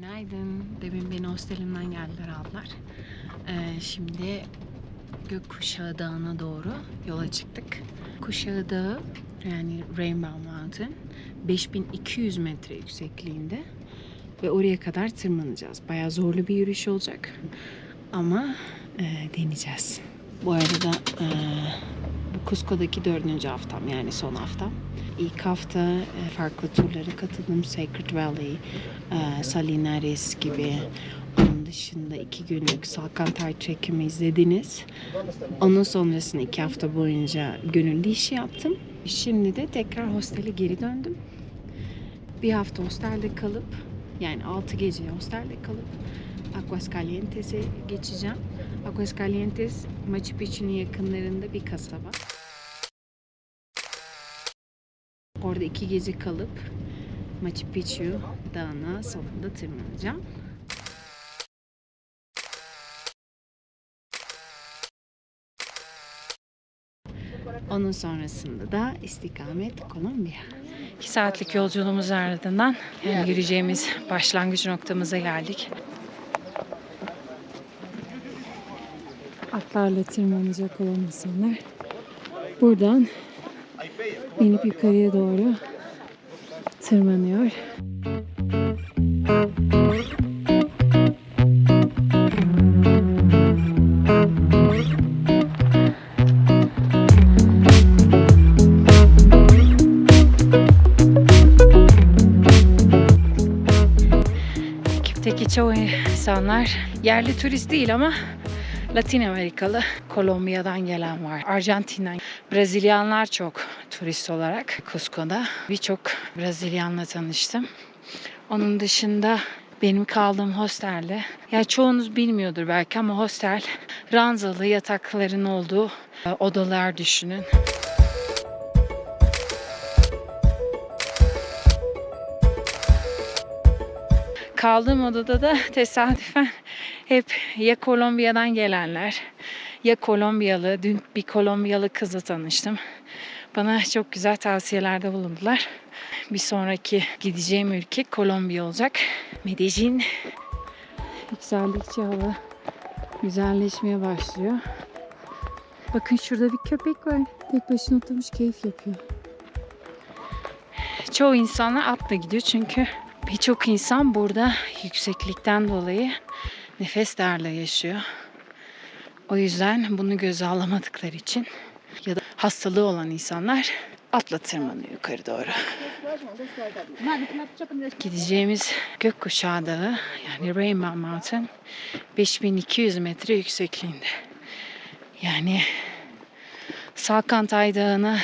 Günaydın. Demin beni hostelimden geldiler aldılar. Şimdi Gökkuşağı Dağı'na doğru yola çıktık. Kuşağı Dağı yani Rainbow Mountain 5200 metre yüksekliğinde ve oraya kadar tırmanacağız. Bayağı zorlu bir yürüyüş olacak ama deneyeceğiz. Bu arada bu Cusco'daki 4. haftam yani son haftam. İlk hafta farklı turlara katıldım. Sacred Valley, Salinares gibi. Onun dışında 2 günlük Salkantay Trek'imi izlediniz. Onun sonrasında 2 hafta boyunca gönüllü işi yaptım. Şimdi de tekrar hostele geri döndüm. Bir hafta hostelde kalıp yani 6 gece hostelde kalıp Aguascalientes'e geçeceğim. Aguascalientes, Machu Picchu'nun yakınlarında bir kasaba. Orada 2 gece kalıp Machu Picchu Dağı'na sonunda tırmanacağım. Onun sonrasında da istikamet Kolombiya. 2 saatlik yolculuğumuz ardından yani yürüyeceğimiz başlangıç noktamıza geldik. Atlarla tırmanacak olan insanlar buradan inip yukarıya doğru tırmanıyor. Ekipteki çoğu insanlar yerli turist değil ama Latin Amerikalı, Kolombiya'dan gelen var. Arjantin'den, Brezilyanlar çok turist olarak Cusco'da. Birçok Brezilyanla tanıştım. Onun dışında benim kaldığım hostelde, ya çoğunuz bilmiyordur belki ama hostel ranzalı yatakların olduğu odalar düşünün. Kaldığım odada da tesadüfen hep ya Kolombiya'dan gelenler ya Kolombiyalı. Dün bir Kolombiyalı kızla tanıştım. Bana çok güzel tavsiyelerde bulundular. Bir sonraki gideceğim ülke Kolombiya olacak. Medellin. Yükseldikçe hava güzelleşmeye başlıyor. Bakın şurada bir köpek var. Tek başına oturmuş keyif yapıyor. Çoğu insanlar atla gidiyor çünkü birçok insan burada yükseklikten dolayı nefes darlığı yaşıyor. O yüzden bunu göze alamadıkları için ya da hastalığı olan insanlar atla tırmanıyor yukarı doğru. Gideceğimiz Gökkuşağı Dağı yani Rainbow Mountain 5200 metre yüksekliğinde. Yani Salkantay Dağı'na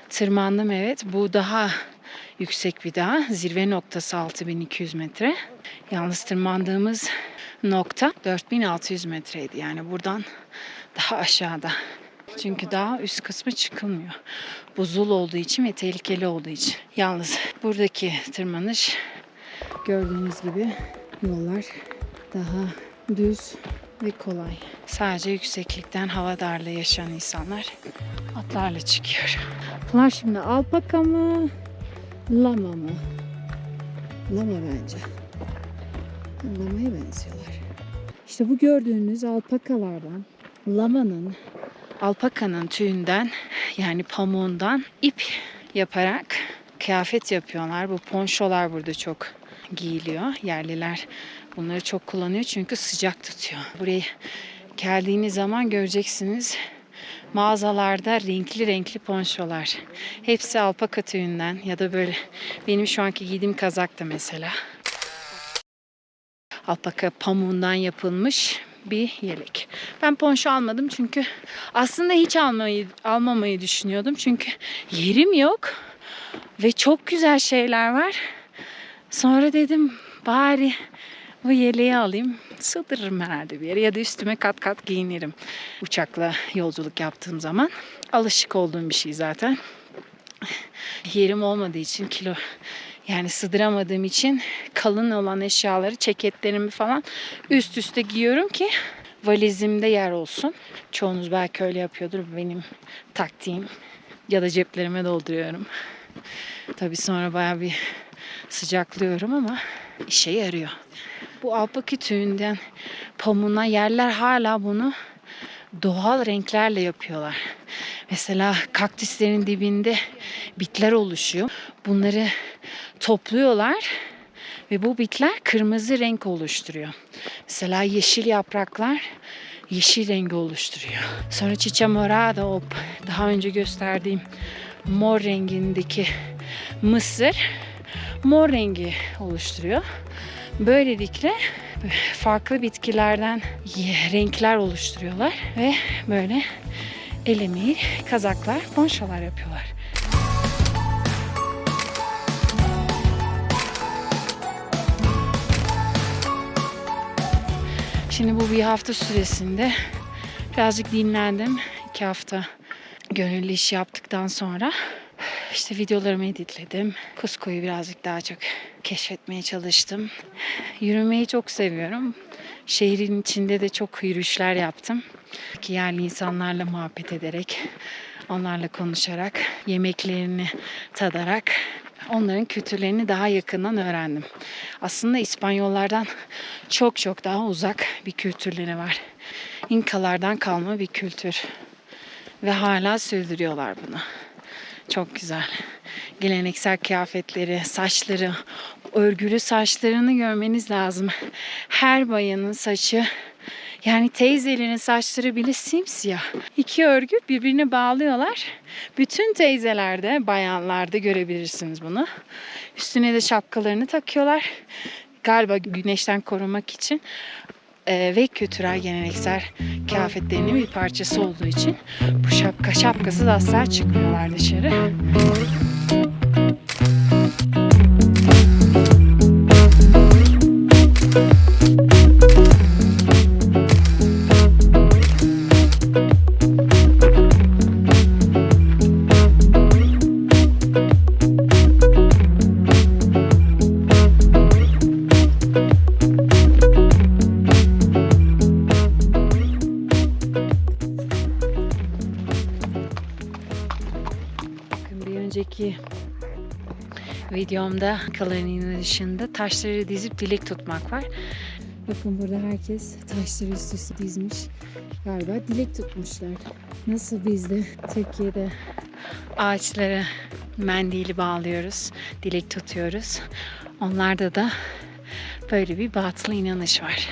tırmandım evet. Bu daha yüksek bir dağ. Zirve noktası 6200 metre. Yalnız tırmandığımız nokta 4600 metreydi. Yani buradan daha aşağıda. Çünkü daha üst kısmı çıkılmıyor. Buzul olduğu için ve tehlikeli olduğu için. Yalnız buradaki tırmanış gördüğünüz gibi yollar daha düz ve kolay. Sadece yükseklikten hava darlığı yaşayan insanlar atlarla çıkıyor. Bunlar şimdi alpaka mı? Lama mı? Lama bence. Lamaya benziyorlar. İşte bu gördüğünüz alpakalardan, alpakanın tüyünden yani pamuğundan ip yaparak kıyafet yapıyorlar. Bu ponçolar burada çok giyiliyor. Yerliler bunları çok kullanıyor çünkü sıcak tutuyor. Buraya geldiğiniz zaman göreceksiniz. Mağazalarda renkli renkli ponçolar. Hepsi alpaka tüyünden ya da böyle benim şu anki giydiğim kazak da mesela. Alpaka pamuğundan yapılmış bir yelek. Ben ponço almadım çünkü aslında hiç almamayı düşünüyordum. Çünkü yerim yok ve çok güzel şeyler var. Sonra dedim bari bu yeleği alayım. Sığdırırım herhalde bir yere ya da üstüme kat kat giyinirim. Uçakla yolculuk yaptığım zaman alışık olduğum bir şey zaten. Yerim olmadığı için yani sığdıramadığım için kalın olan eşyaları, ceketlerimi falan üst üste giyiyorum ki valizimde yer olsun. Çoğunuz belki öyle yapıyordur. Benim taktiğim ya da ceplerime dolduruyorum. Tabii sonra bayağı bir sıcaklıyorum ama işe yarıyor. Bu alpa kütüğünden pamuğuna yerler hala bunu doğal renklerle yapıyorlar. Mesela kaktüslerin dibinde bitler oluşuyor. Bunları topluyorlar ve bu bitler kırmızı renk oluşturuyor. Mesela yeşil yapraklar yeşil rengi oluşturuyor. Sonra Chicha Morada, o daha önce gösterdiğim mor rengindeki mısır mor rengi oluşturuyor. Böylelikle farklı bitkilerden renkler oluşturuyorlar ve böyle el emeği kazaklar, ponçolar yapıyorlar. Şimdi bu bir hafta süresinde birazcık dinlendim. 2 hafta gönüllü iş yaptıktan sonra işte videolarımı editledim. Cusco'yu birazcık daha çok keşfetmeye çalıştım. Yürümeyi çok seviyorum. Şehrin içinde de çok yürüyüşler yaptım. Yerli insanlarla muhabbet ederek, onlarla konuşarak, yemeklerini tadarak onların kültürlerini daha yakından öğrendim. Aslında İspanyollardan çok daha uzak bir kültürleri var. İnkalardan kalma bir kültür. Ve hala sürdürüyorlar bunu. Çok güzel. Geleneksel kıyafetleri, saçları, örgülü saçlarını görmeniz lazım. Her bayanın saçı, yani teyzelerin saçları bile simsiyah. 2 örgü birbirine bağlıyorlar. Bütün teyzelerde, bayanlarda görebilirsiniz bunu. Üstüne de şapkalarını takıyorlar. Galiba güneşten korumak için ve kültürel geleneksel kıyafetlerinin bir parçası olduğu için bu şapkasız asla çıkmıyorlar dışarı. Önceki videomda kalanın dışında taşları dizip dilek tutmak var. Bakın burada herkes taşları üst üste dizmiş. Galiba dilek tutmuşlar. Nasıl bizde Türkiye'de ağaçlara mendili bağlıyoruz, dilek tutuyoruz. Onlarda da böyle bir batıl inanış var.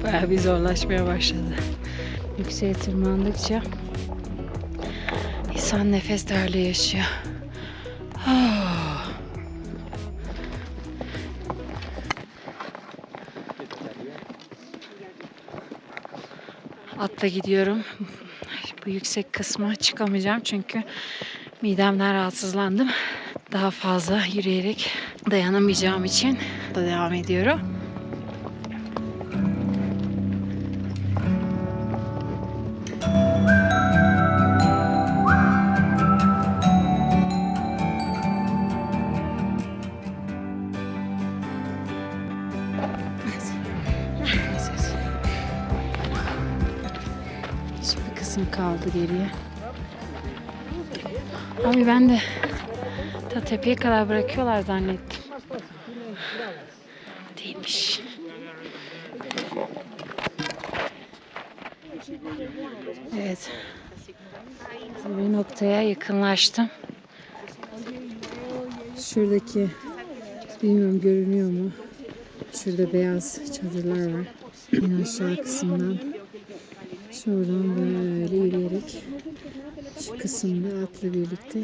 Bayağı bir zorlaşmaya başladı. Yükseğe tırmandıkça insan nefes darlığı yaşıyor. Atla gidiyorum. Bu yüksek kısma çıkamayacağım çünkü midemden rahatsızlandım. Daha fazla yürüyerek dayanamayacağım için da devam ediyorum. Hiçbir kısım kaldı geriye. Abi ben de ta tepeye kadar bırakıyorlar zannettim. Değilmiş. Evet. Bir noktaya yakınlaştım. Şuradaki, bilmiyorum görünüyor mu? Şurada beyaz çadırlar var. En aşağı kısımdan şuradan böyle yürüyerek şu kısımda atla birlikte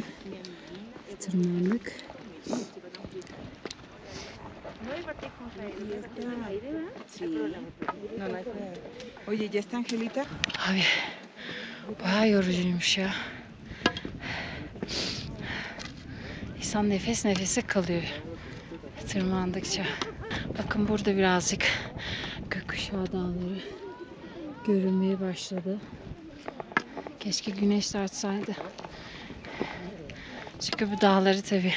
tırmandık. Abi bayağı yorucuymuş ya. İnsan nefes nefese kalıyor tırmandıkça. Bakın burada birazcık gökkuşağı dağları görünmeye başladı. Keşke güneş de açsaydı. Çünkü bu dağları tabii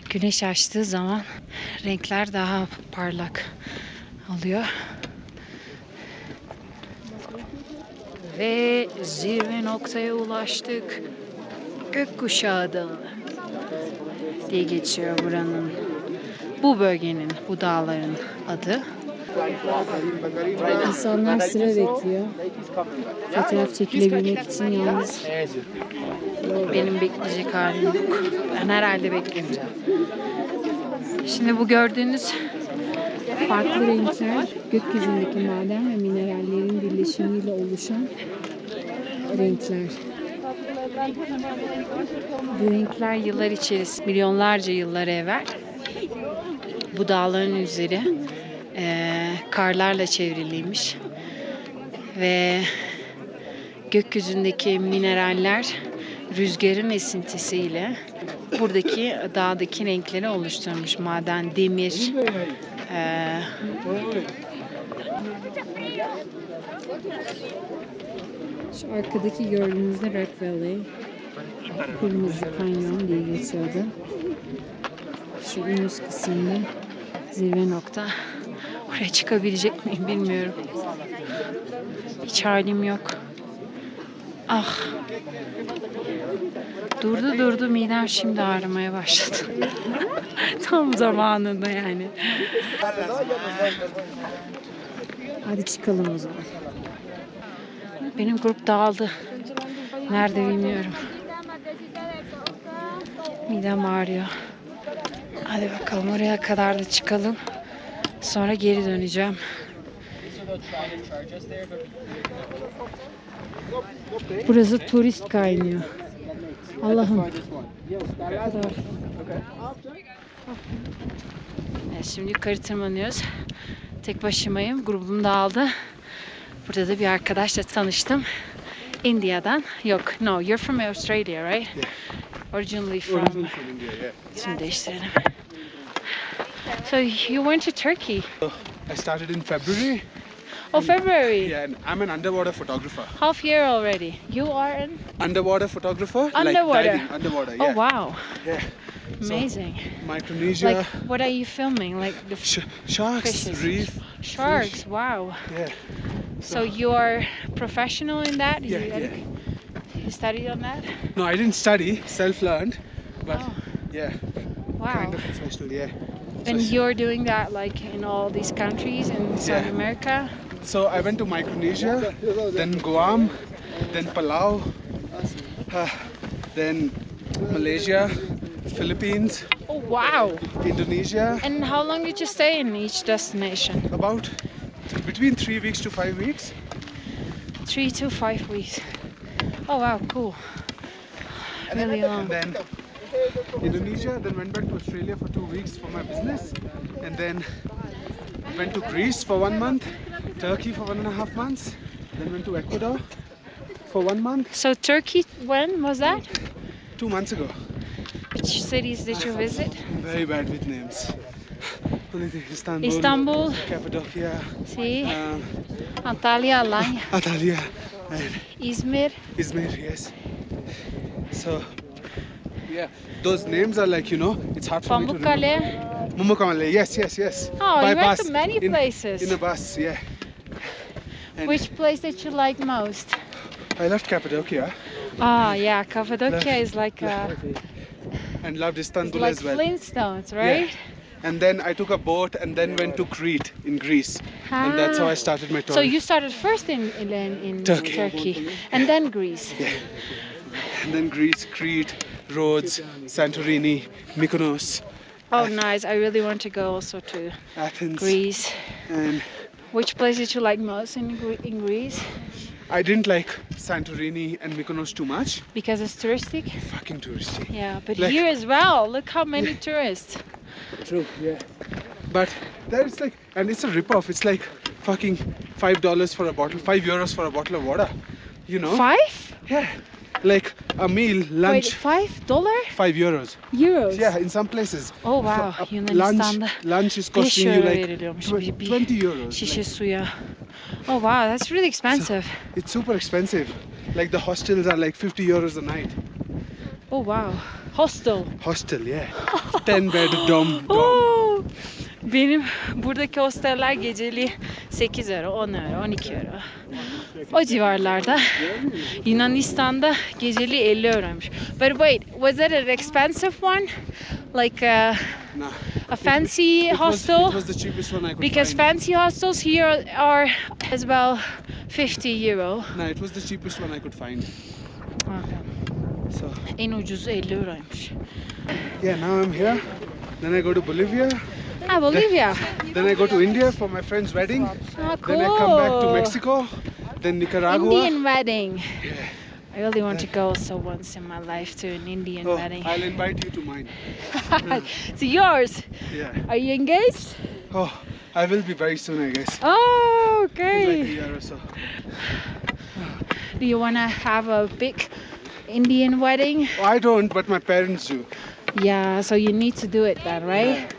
güneş açtığı zaman renkler daha parlak oluyor. Ve zirve noktaya ulaştık. Gökkuşağı Dağı diye geçiyor buranın, bu bölgenin, bu dağların adı. İnsanlar sıra bekliyor. Fotoğraf çekilebilmek için yalnız benim bekleyecek halim yok. Ben herhalde beklemeyeceğim. Şimdi bu gördüğünüz farklı renkler gökyüzündeki maden ve minerallerin birleşimiyle oluşan renkler. Bu renkler yıllar içerisinde, milyonlarca yıllar evvel bu dağların üzeri karlarla çevriliymiş ve gökyüzündeki mineraller rüzgarın esintisiyle buradaki dağdaki renkleri oluşturmuş. Maden, demir, şu arkadaki gördüğünüzde Red Valley, Kırmızı Kanyon diye geçiyordu. Şu en üst kısımda zirve nokta. Oraya çıkabilecek miyim bilmiyorum. Hiç halim yok. Ah. Durdu midem şimdi ağrımaya başladı. Tam zamanında yani. Hadi çıkalım o zaman. Benim grup dağıldı. Nerede bilmiyorum. Midem ağrıyor. Hadi bakalım oraya kadar da çıkalım. Sonra geri döneceğim. Burası turist kaynıyor. Allah'ım. Evet, şimdi yukarı tırmanıyoruz. Tek başımayım. Grubum dağıldı. Burada da bir arkadaşla tanıştım. India'dan. Yok, no, you're from Australia, right? Yeah. Originally from India, yeah. Şimdi değiştirelim. So you went to Turkey? I started in February. Oh, February. Yeah, and I'm an underwater photographer. Half year already. You are an Underwater photographer? Underwater. Like diving, underwater, Oh yeah. wow. Yeah. So, Amazing. Micronesia. Like what are you filming? Like the Sharks, fishes. reef. Sharks. Fish. Wow. Yeah. So you are professional in that? Yeah, you, yeah. You studied on that? No, I didn't study, self-learned. But Oh. yeah, Wow. kind of professional, yeah. And So, you're doing that like in all these countries in South Yeah. America? so I went to Micronesia, then Guam, then Palau, then Malaysia, Philippines, Oh wow. Indonesia. And how long did you stay in each destination? About between 3 weeks to 5 weeks. 3 to 5 weeks. Oh wow, cool. Really long. And then Indonesia, then went back to Australia for 2 weeks for my business, and then went to Greece for 1 month, Turkey for 1.5 months, then went to Ecuador for 1 month. So Turkey, when was that? 2 months ago. Which cities did you visit? Very bad with names. Only thing, Istanbul, Istanbul, Cappadocia, sí, um, Antalya, Alanya, Antalya, and İzmir. Izmir, yes. So, yeah, those names are like, you know, it's hard for me to remember. Pamukkale. Mumukamale, yes, yes, yes. Oh, By you went bus, to many places. In a bus, yeah. And Which place did you like most? I left Cappadocia Ah, yeah, Cappadocia is like and loved Istanbul like as well. Flintstones, right? And then I took a boat and then went to Crete in Greece. And that's how I started my tour. So you started first in Turkey. and then Greece. Yeah. And then Greece, Crete, Rhodes, Santorini, Mykonos, Oh, nice. I really want to go also to Athens. Greece. And Which place did you like most in Greece? I didn't like Santorini and Mykonos too much. Because it's touristic? Fucking touristy. Yeah, but Like- here as well. Look how many tourists. True, yeah. But there's like, and it's a rip-off. It's like fucking $5 for a bottle, €5 for a bottle of water. You know? 5? Yeah. like a meal, lunch, Wait, $5? 5 euros. Euros. Yeah, in some places. Oh wow. For a Yunanistan'da lunch is 5 costing you euro like veriliyormuş. 20 euros. Şişe Like, suya. Oh wow, that's really expensive. it's super expensive. Like the hostels are like 50 euros a night. Oh wow. Hostel. Hostel, yeah. 10 bed dorm. Oo. Benim buradaki hosteller geceli 8 euro, 10 euro, 12 euro. O civarlarda. Yunanistan'da geceli 50 euroymuş. But wait, was it an expensive one? Like Nah. a fancy hostel? It was the cheapest one I could Because find. fancy hostels here are as well 50 euro. No, it was the cheapest one I could find. So En ucuzu 50 euroymuş. yeah, now I'm here. Then I go to Bolivia. Ha, Bolivia. Then I go to India for my friend's wedding. Ah, cool. Then I come back to Mexico. Then Nicaragua. Indian wedding. Yeah. I really want to go so once in my life to an Indian Oh, wedding. I'll invite you to mine. To yours. Yeah. Are you engaged? Oh, I will be very soon, I guess. Oh, In like a okay. year or so. Do you want to have a big Indian wedding? I don't, but my parents do. Yeah, so you need to do it then, right?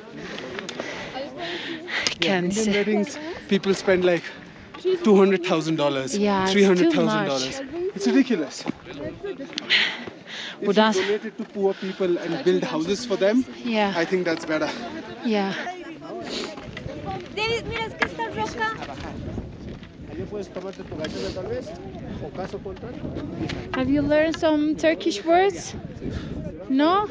Yeah, Indian Kendisi. weddings, people spend like $200,000, Yeah, it's $300,000. It's ridiculous. If Buradan- you donate it to poor people and build houses for them, Yeah, I think that's better. yeah. Denis, mira, es que está roca. Have you learned some Turkish words? No?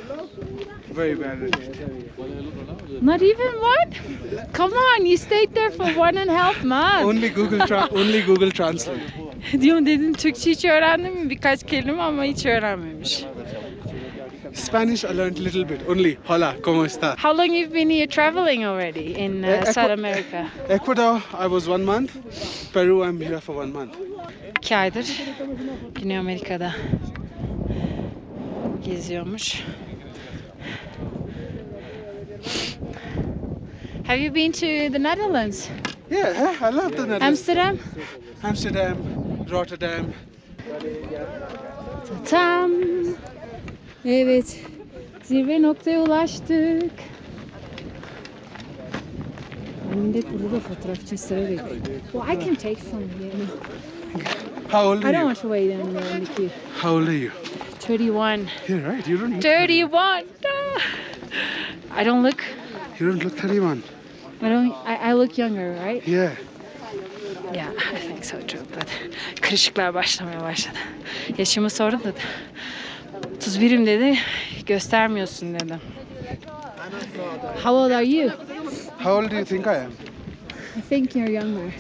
Very bad at it. Not even one? Come on, you stayed there for 1.5 months. Only Google Translate. Diyorum dedim Türkçe hiç öğrendin mi? Birkaç kelime ama hiç öğrenmemiş. Spanish I learned a little bit. Only hola, ¿cómo está? How long you've been here traveling already in South America? Ecuador, I was 1 month. Peru, I'm here for 1 month. 2 aydır Güney Amerika'da geziyormuş. Have you been to the Netherlands? Yeah, I love the Netherlands. Amsterdam? Amsterdam, Rotterdam. Tam. Evet. Zirve noktaya ulaştık. Önümde burada fotoğrafçı sıra bekliyor. Well, I can take some here. How old I are don't you? want to wait in the queue. How old are you? 31. Yeah, right. You don't. 31. I don't look. You don't look 31. I look younger, right? Yeah. Yeah, I think so too. But kırışıklar başlamaya başladı. Yaşımı sordum dedi. 31'im dedi. Göstermiyorsun dedi. How old are you? How old do you think I am? I think you're younger.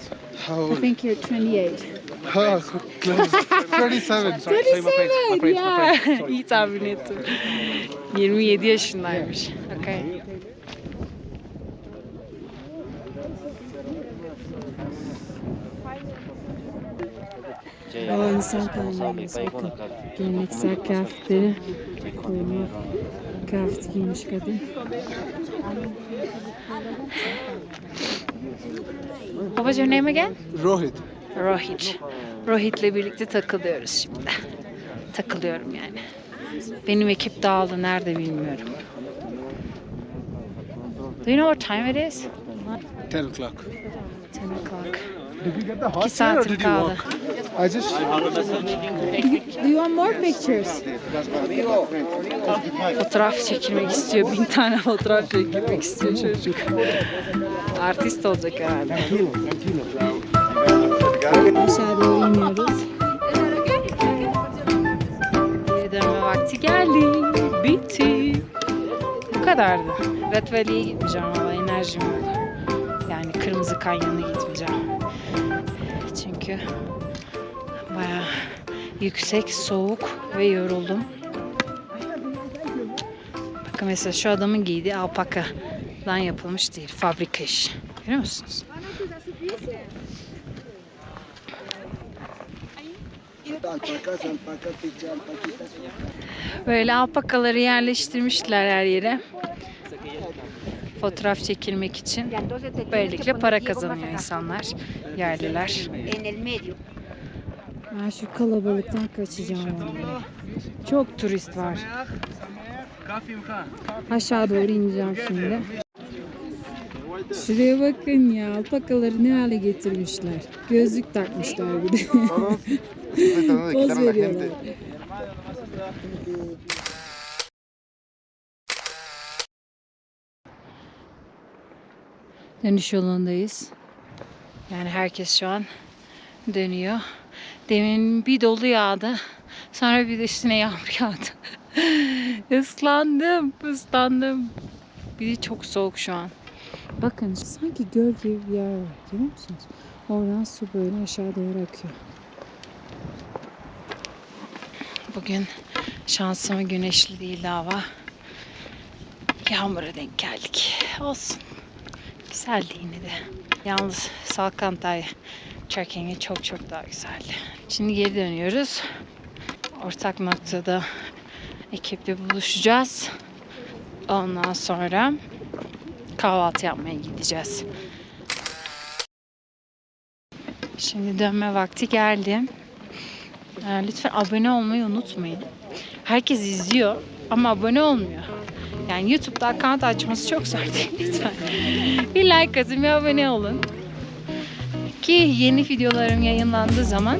How I old? think you're 28. Oh, close. 37. 27, yeah. İyi tahmin ettim. 27 yaşındaymış. Okay. O insan kaynağımız bakın. Geleneksel kıyafetleri koyuyor. Kıyafet giymiş kadın. What was your name again? Rohit. Rohit. Rohit'le birlikte takılıyoruz şimdi. Takılıyorum yani. Benim ekip dağıldı. Nerede bilmiyorum. Do you know what time it is? 10 o'clock. 10 o'clock. Did you get the 2 hot chair or saatim did you kaldı. walk? I just. Do you want more pictures? Fotoğraf çekilmek istiyor. 1000 tane fotoğraf çekilmek istiyor çocuk. Artist olacak herhalde. Aşağı doğru iniyoruz. Geri dönme vakti geldi. Bitti. Bu kadardı. Red Valley'e gitmeyeceğim valla. Enerjim yok. Yani Kırmızı Kanyon'a gitmeyeceğim. Çünkü bayağı yüksek, soğuk ve yoruldum. Bakın mesela şu adamın giydiği alpakadan yapılmış değil. Fabrika iş. Görüyor musunuz? Böyle alpakaları yerleştirmişler her yere. Fotoğraf çekilmek için. Böylelikle para kazanıyor insanlar, yerliler. Ben şu kalabalıktan kaçacağım vallahi. Çok turist var. Aşağı doğru ineceğim şimdi. Şuraya bakın ya, alpakaları ne hale getirmişler. Gözlük takmışlar bir de. Poz veriyorlar. Dönüş yolundayız. Yani herkes şu an dönüyor. Demin bir dolu yağdı. Sonra bir de üstüne yağmur yağdı. Islandım. Bir de çok soğuk şu an. Bakın sanki göl gibi bir yer var. Görüyor musunuz? Oradan su böyle aşağı doğru akıyor. Bugün şansıma güneşli değildi hava. Yağmura denk geldik. Olsun. Güzeldi yine de. Yalnız Salkantay trekking'i çok daha güzeldi. Şimdi geri dönüyoruz. Ortak noktada ekiple buluşacağız. Ondan sonra kahvaltı yapmaya gideceğiz. Şimdi dönme vakti geldi. Lütfen abone olmayı unutmayın. Herkes izliyor ama abone olmuyor. Yani YouTube'da account açması çok zor değil lütfen. Bir like atın, bir abone olun. Ki yeni videolarım yayınlandığı zaman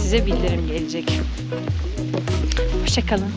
size bildirim gelecek. Hoşça kalın.